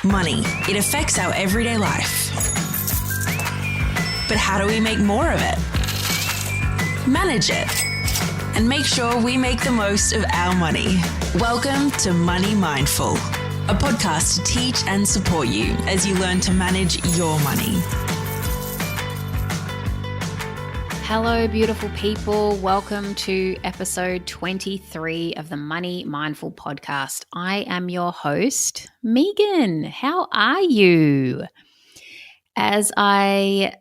Money. It affects our everyday life. But how do we make more of it? Manage it. And make sure we make the most of our money. Welcome to Money Mindful, a podcast to teach and support you as you learn to manage your money. Hello, beautiful people. Welcome to episode 23 of the Money Mindful podcast. I am your host, Meaghan. How are you? As I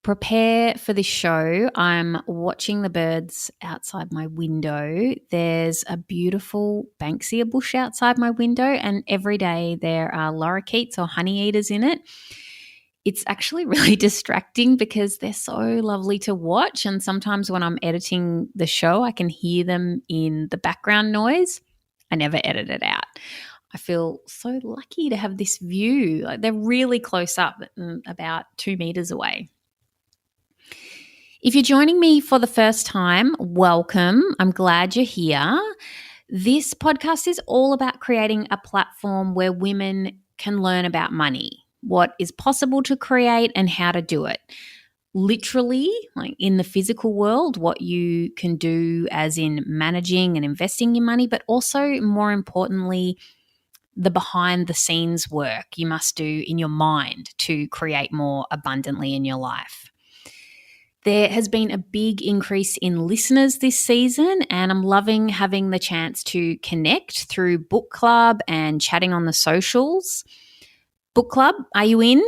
prepare for this show, I'm watching the birds outside my window. There's a beautiful banksia bush outside my window, and every day there are lorikeets or honey eaters in it. It's actually really distracting because they're so lovely to watch, and sometimes when I'm editing the show, I can hear them in the background noise. I never edit it out. I feel so lucky to have this view. Like, they're really close up, about 2 meters away. If you're joining me for the first time, welcome. I'm glad you're here. This podcast is all about creating a platform where women can learn about money, what is possible to create and how to do it. Literally, like in the physical world, what you can do as in managing and investing your money, but also more importantly, the behind the scenes work you must do in your mind to create more abundantly in your life. There has been a big increase in listeners this season, and I'm loving having the chance to connect through book club and chatting on the socials. Book club, are you in?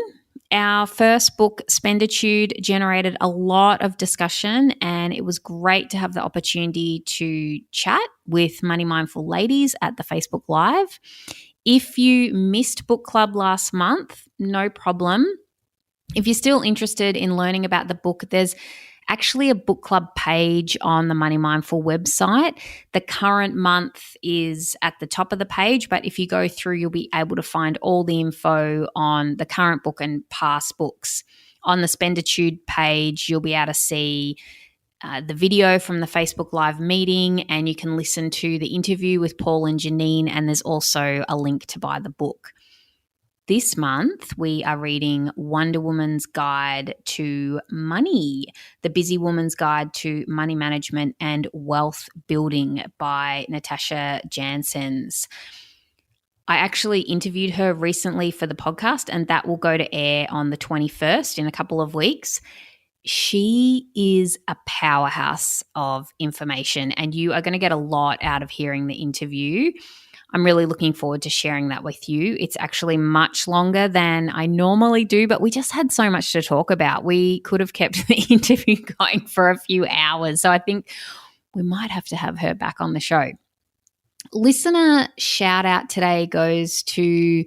Our first book, Spenditude, generated a lot of discussion, and it was great to have the opportunity to chat with Money Mindful ladies at the Facebook Live. If you missed book club last month, no problem. If you're still interested in learning about the book, there's actually a book club page on the Money Mindful website. The current month is at the top of the page, but if you go through, you'll be able to find all the info on the current book and past books. On the Spenditude page, you'll be able to see the video from the Facebook Live meeting, and you can listen to the interview with Paul and Janine, and there's also a link to buy the book. This month, we are reading Wonder Woman's Guide to Money, The Busy Woman's Guide to Money Management and Wealth Building by Natasha Janssens. I actually interviewed her recently for the podcast, and that will go to air on the 21st in a couple of weeks. She is a powerhouse of information, and you are going to get a lot out of hearing the interview. I'm really looking forward to sharing that with you. It's actually much longer than I normally do, but we just had so much to talk about. We could have kept the interview going for a few hours. So I think we might have to have her back on the show. Listener shout out today goes to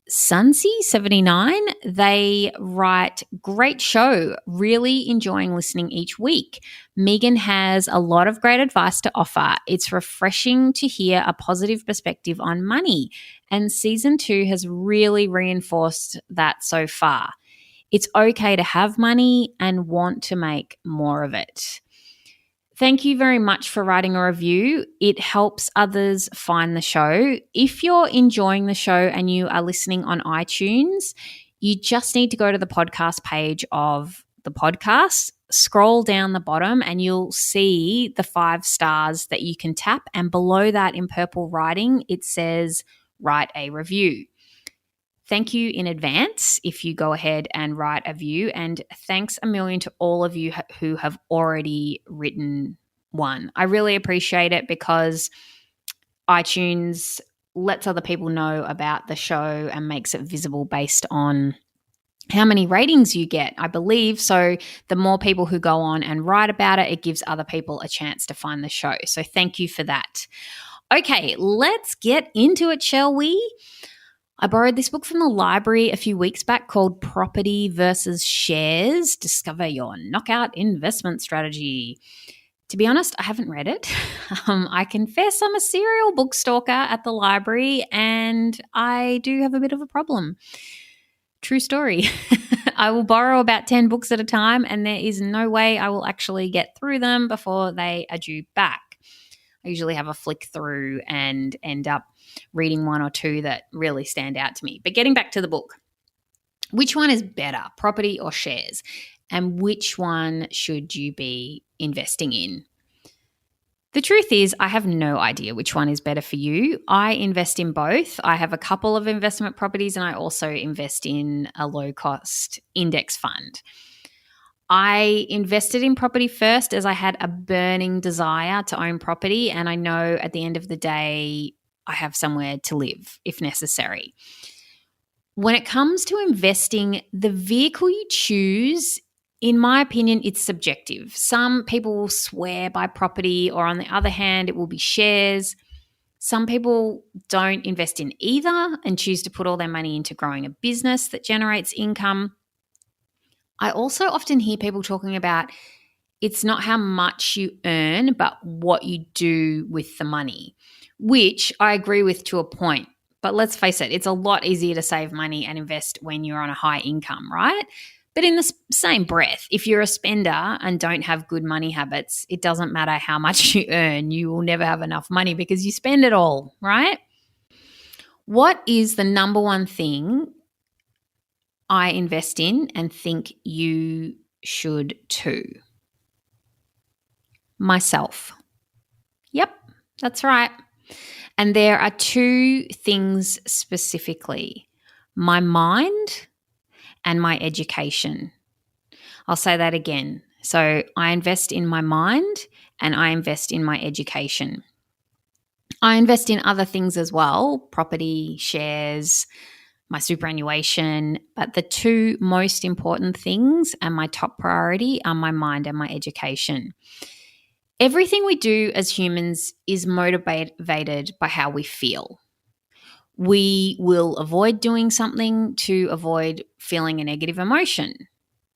Sunsy79. They write, great show, really enjoying listening each week. Meaghan has a lot of great advice to offer. It's refreshing to hear a positive perspective on money, and season 2 has really reinforced that so far. It's okay to have money and want to make more of it. Thank you very much for writing a review. It helps others find the show. If you're enjoying the show and you are listening on iTunes, you just need to go to the podcast page of the podcast, scroll down the bottom, and you'll see the 5 stars that you can tap. And below that in purple writing, it says write a review. Thank you in advance if you go ahead and write a review, and thanks a million to all of you who have already written one. I really appreciate it because iTunes lets other people know about the show and makes it visible based on how many ratings you get, I believe. So the more people who go on and write about it, it gives other people a chance to find the show. So thank you for that. Okay, let's get into it, shall we? I borrowed this book from the library a few weeks back called Property versus Shares, Discover Your Knockout Investment Strategy. To be honest, I haven't read it. I confess I'm a serial book stalker at the library, and I do have a bit of a problem. True story. I will borrow about 10 books at a time, and there is no way I will actually get through them before they are due back. I usually have a flick through and end up reading one or two that really stand out to me. But getting back to the book, which one is better, property or shares? And which one should you be investing in? The truth is, I have no idea which one is better for you. I invest in both. I have a couple of investment properties and I also invest in a low-cost index fund. I invested in property first as I had a burning desire to own property, and I know at the end of the day, I have somewhere to live if necessary. When it comes to investing, the vehicle you choose, in my opinion, it's subjective. Some people will swear by property, or on the other hand, it will be shares. Some people don't invest in either and choose to put all their money into growing a business that generates income. I also often hear people talking about it's not how much you earn, but what you do with the money, which I agree with to a point. But let's face it, it's a lot easier to save money and invest when you're on a high income, right? But in the same breath, if you're a spender and don't have good money habits, it doesn't matter how much you earn, you will never have enough money because you spend it all, right? What is the number one thing I invest in and think you should too? Myself. Yep, that's right. And there are two things specifically: my mind and my education. I'll say that again. So I invest in my mind and I invest in my education. I invest in other things as well, property, shares, my superannuation, but the two most important things and my top priority are my mind and my education. Everything we do as humans is motivated by how we feel. We will avoid doing something to avoid feeling a negative emotion,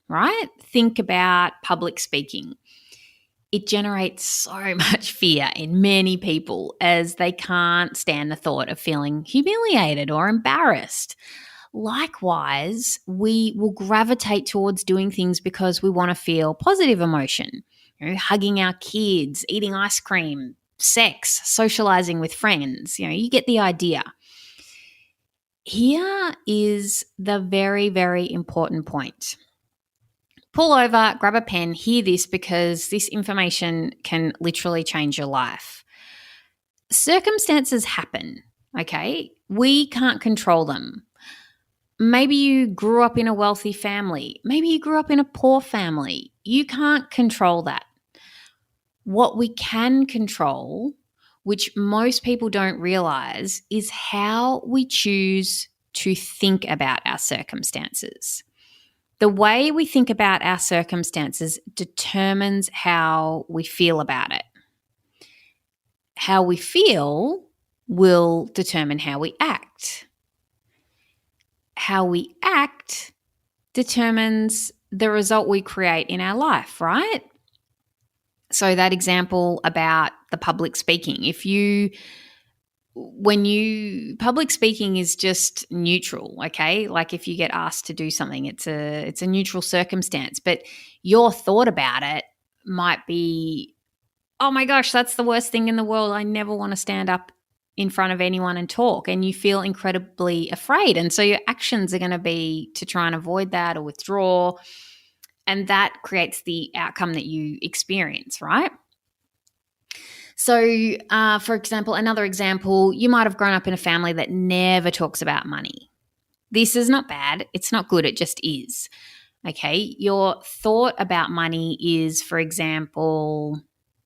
right? Think about public speaking. It generates so much fear in many people as they can't stand the thought of feeling humiliated or embarrassed. Likewise, we will gravitate towards doing things because we want to feel positive emotion. Hugging our kids, eating ice cream, sex, socializing with friends. You get the idea. Here is the very, very important point. Pull over, grab a pen, hear this because this information can literally change your life. Circumstances happen, okay? We can't control them. Maybe you grew up in a wealthy family. Maybe you grew up in a poor family. You can't control that. What we can control, which most people don't realize, is how we choose to think about our circumstances. The way we think about our circumstances determines how we feel about it. How we feel will determine how we act. How we act determines the result we create in our life, right? So that example about the public speaking, public speaking is just neutral, okay? Like if you get asked to do something, it's a neutral circumstance, but your thought about it might be, oh my gosh, that's the worst thing in the world. I never want to stand up in front of anyone and talk, and you feel incredibly afraid. And so your actions are going to be to try and avoid that or withdraw. And that creates the outcome that you experience, right? So, for example, another example, you might have grown up in a family that never talks about money. This is not bad. It's not good. It just is. Okay. Your thought about money is, for example,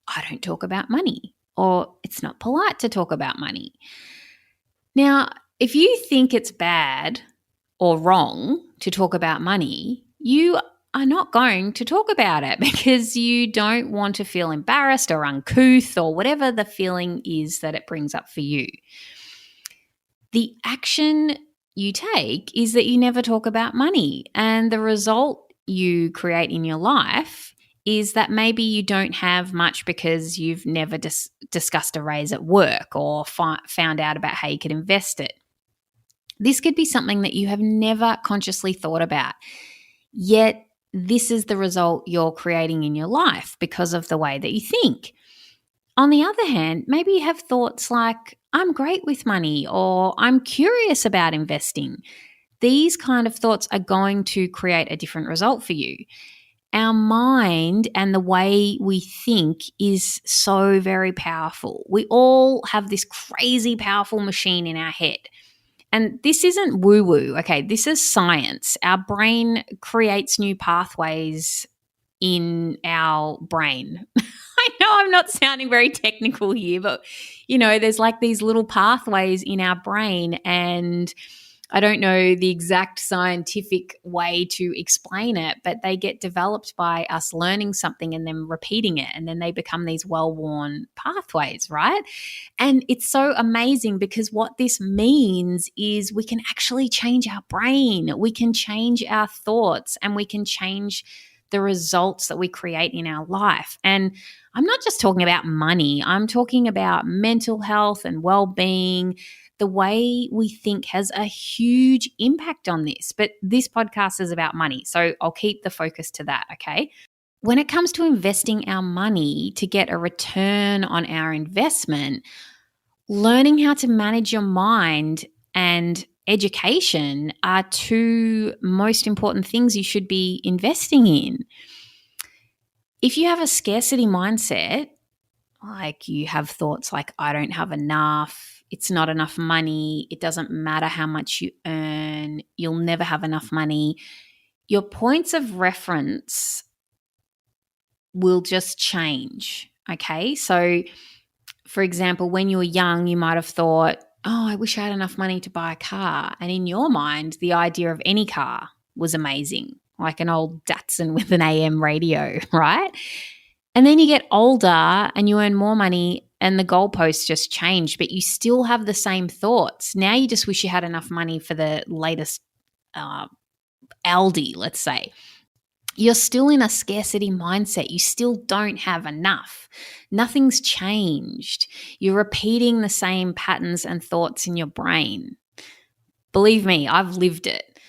I don't talk about money, or it's not polite to talk about money. Now, if you think it's bad or wrong to talk about money, you are not going to talk about it because you don't want to feel embarrassed or uncouth or whatever the feeling is that it brings up for you. The action you take is that you never talk about money, and the result you create in your life is that maybe you don't have much because you've never discussed a raise at work or found out about how you could invest it. This could be something that you have never consciously thought about, yet this is the result you're creating in your life because of the way that you think. On the other hand, maybe you have thoughts like, I'm great with money, or I'm curious about investing. These kind of thoughts are going to create a different result for you. Our mind and the way we think is so very powerful. We all have this crazy powerful machine in our head. And this isn't woo woo, okay? This is science. Our brain creates new pathways in our brain. I know I'm not sounding very technical here, but there's like these little pathways in our brain, and I don't know the exact scientific way to explain it, but they get developed by us learning something and then repeating it, and then they become these well-worn pathways, right? And it's so amazing because what this means is we can actually change our brain, we can change our thoughts, and we can change the results that we create in our life. And I'm not just talking about money, I'm talking about mental health and well-being. The way we think has a huge impact on this. But this podcast is about money, so I'll keep the focus to that, okay? When it comes to investing our money to get a return on our investment, learning how to manage your mind and education are two most important things you should be investing in. If you have a scarcity mindset, like you have thoughts like, I don't have enough, it's not enough money, it doesn't matter how much you earn, you'll never have enough money, your points of reference will just change, okay? So, for example, when you were young, you might have thought, oh, I wish I had enough money to buy a car. And in your mind, the idea of any car was amazing, like an old Datsun with an AM radio, right? And then you get older and you earn more money and the goalposts just change, but you still have the same thoughts. Now you just wish you had enough money for the latest Aldi, let's say. You're still in a scarcity mindset. You still don't have enough. Nothing's changed. You're repeating the same patterns and thoughts in your brain. Believe me, I've lived it.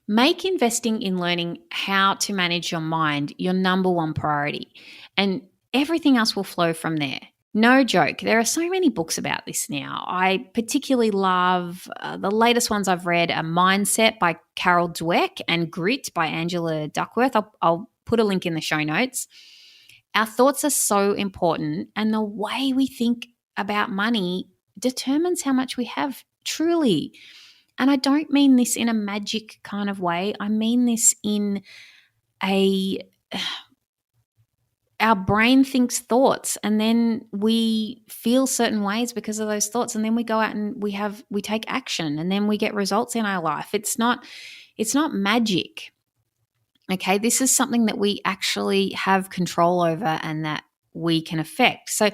Make investing in learning how to manage your mind your number one priority, and everything else will flow from there. No joke. There are so many books about this now. I particularly love the latest ones I've read are Mindset by Carol Dweck and Grit by Angela Duckworth. I'll put a link in the show notes. Our thoughts are so important, and the way we think about money determines how much we have, truly. And I don't mean this in a magic kind of way. I mean this in our brain thinks thoughts, and then we feel certain ways because of those thoughts, and then we go out and we take action, and then we get results in our life. It's not magic. Okay, this is something that we actually have control over and that we can affect. So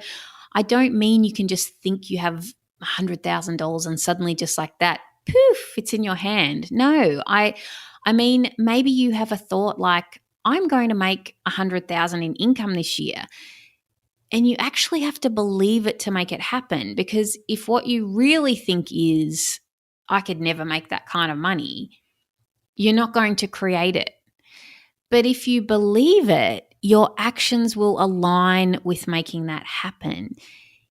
I don't mean you can just think you have $100,000 and suddenly just like that, poof, it's in your hand. No, I mean, maybe you have a thought like, I'm going to make $100,000 in income this year. And you actually have to believe it to make it happen, because if what you really think is, I could never make that kind of money, you're not going to create it. But if you believe it, your actions will align with making that happen.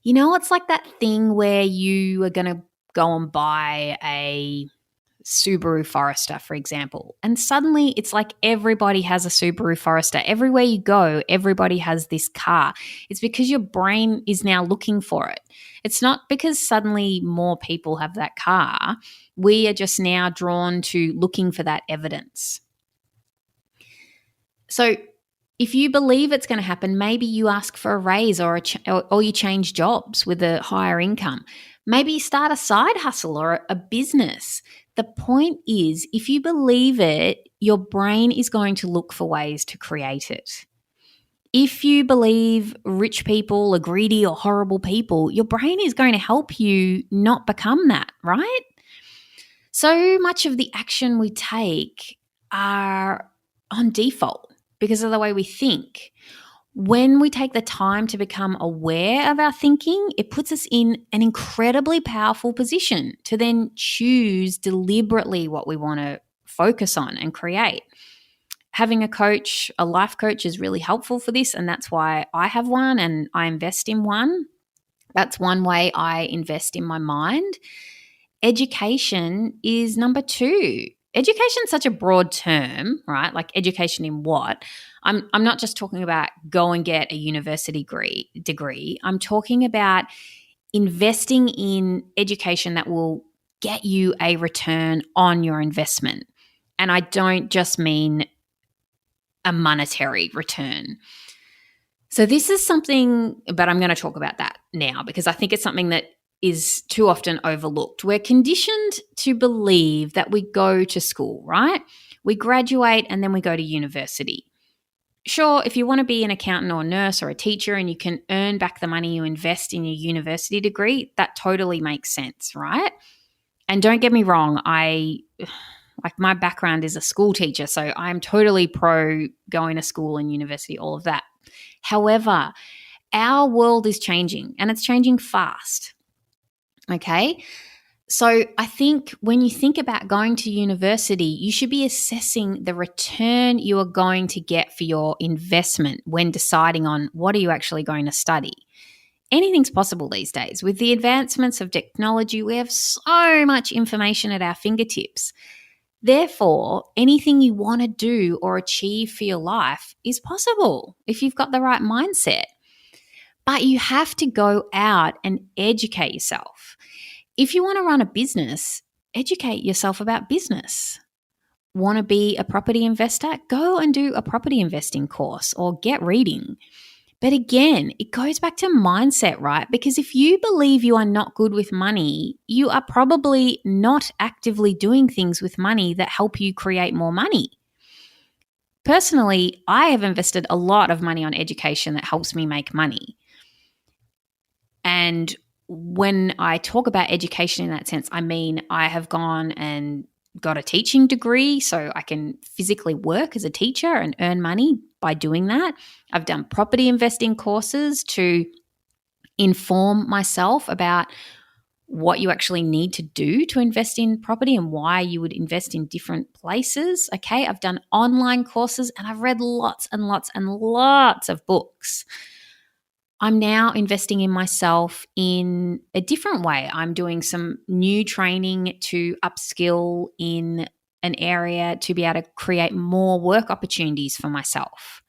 It's like that thing where you are going to go and buy a Subaru Forester, for example, and suddenly it's like everybody has a Subaru Forester. Everywhere you go, everybody has this car. It's because your brain is now looking for it. It's not because suddenly more people have that car. We are just now drawn to looking for that evidence. So if you believe it's going to happen, maybe you ask for a raise or you change jobs with a higher income. Maybe you start a side hustle or a business. The point is, if you believe it, your brain is going to look for ways to create it. If you believe rich people are greedy or horrible people, your brain is going to help you not become that, right? So much of the action we take are on default because of the way we think. When we take the time to become aware of our thinking, it puts us in an incredibly powerful position to then choose deliberately what we want to focus on and create. Having a life coach is really helpful for this, and that's why I have one and I invest in one. That's one way I invest in my mind. Education is number 2. Education is such a broad term, right? Like education in what? I'm not just talking about go and get a university degree. I'm talking about investing in education that will get you a return on your investment. And I don't just mean a monetary return. So this is something, but I'm going to talk about that now because I think it's something that is too often overlooked. We're conditioned to believe that we go to school, right? We graduate and then we go to university. Sure, if you want to be an accountant or a nurse or a teacher and you can earn back the money you invest in your university degree, that totally makes sense, right? And don't get me wrong, my background is a school teacher, so I'm totally pro going to school and university, all of that. However, our world is changing and it's changing fast. Okay. So I think when you think about going to university, you should be assessing the return you are going to get for your investment when deciding on what are you actually going to study. Anything's possible these days. With the advancements of technology, we have so much information at our fingertips. Therefore, anything you want to do or achieve for your life is possible if you've got the right mindset. But you have to go out and educate yourself. If you want to run a business, educate yourself about business. Want to be a property investor? Go and do a property investing course or get reading. But again, it goes back to mindset, right? Because if you believe you are not good with money, you are probably not actively doing things with money that help you create more money. Personally, I have invested a lot of money on education that helps me make money. And when I talk about education in that sense, I mean I have gone and got a teaching degree so I can physically work as a teacher and earn money by doing that. I've done property investing courses to inform myself about what you actually need to do to invest in property and why you would invest in different places. Okay, I've done online courses and I've read lots and lots and lots of books. I'm now investing in myself in a different way. I'm doing some new training to upskill in an area to be able to create more work opportunities for myself.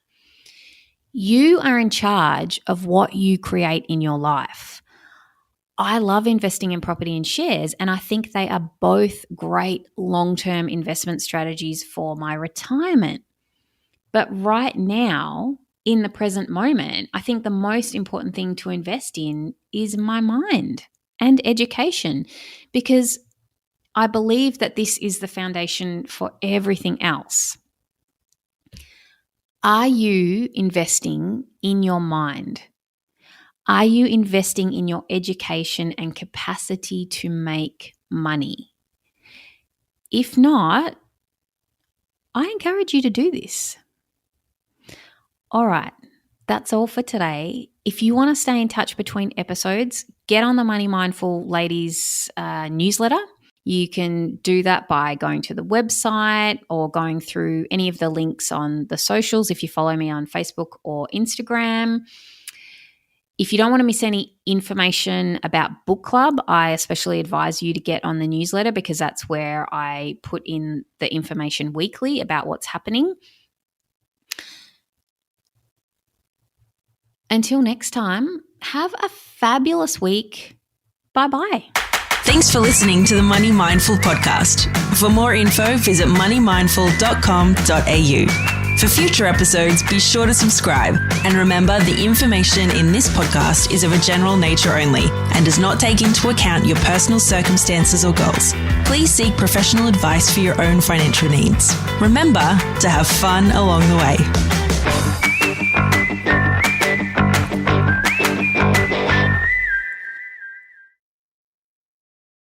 You are in charge of what you create in your life. I love investing in property and shares, and I think they are both great long-term investment strategies for my retirement. But right now, in the present moment, I think the most important thing to invest in is my mind and education, because I believe that this is the foundation for everything else. Are you investing in your mind? Are you investing in your education and capacity to make money? If not, I encourage you to do this. All right, that's all for today. If you want to stay in touch between episodes, get on the Money Mindful Ladies newsletter. You can do that by going to the website or going through any of the links on the socials if you follow me on Facebook or Instagram. If you don't want to miss any information about book club, I especially advise you to get on the newsletter because that's where I put in the information weekly about what's happening. Until next time, have a fabulous week. Bye-bye. Thanks for listening to the Money Mindful podcast. For more info, visit moneymindful.com.au. For future episodes, be sure to subscribe. And remember, the information in this podcast is of a general nature only and does not take into account your personal circumstances or goals. Please seek professional advice for your own financial needs. Remember to have fun along the way.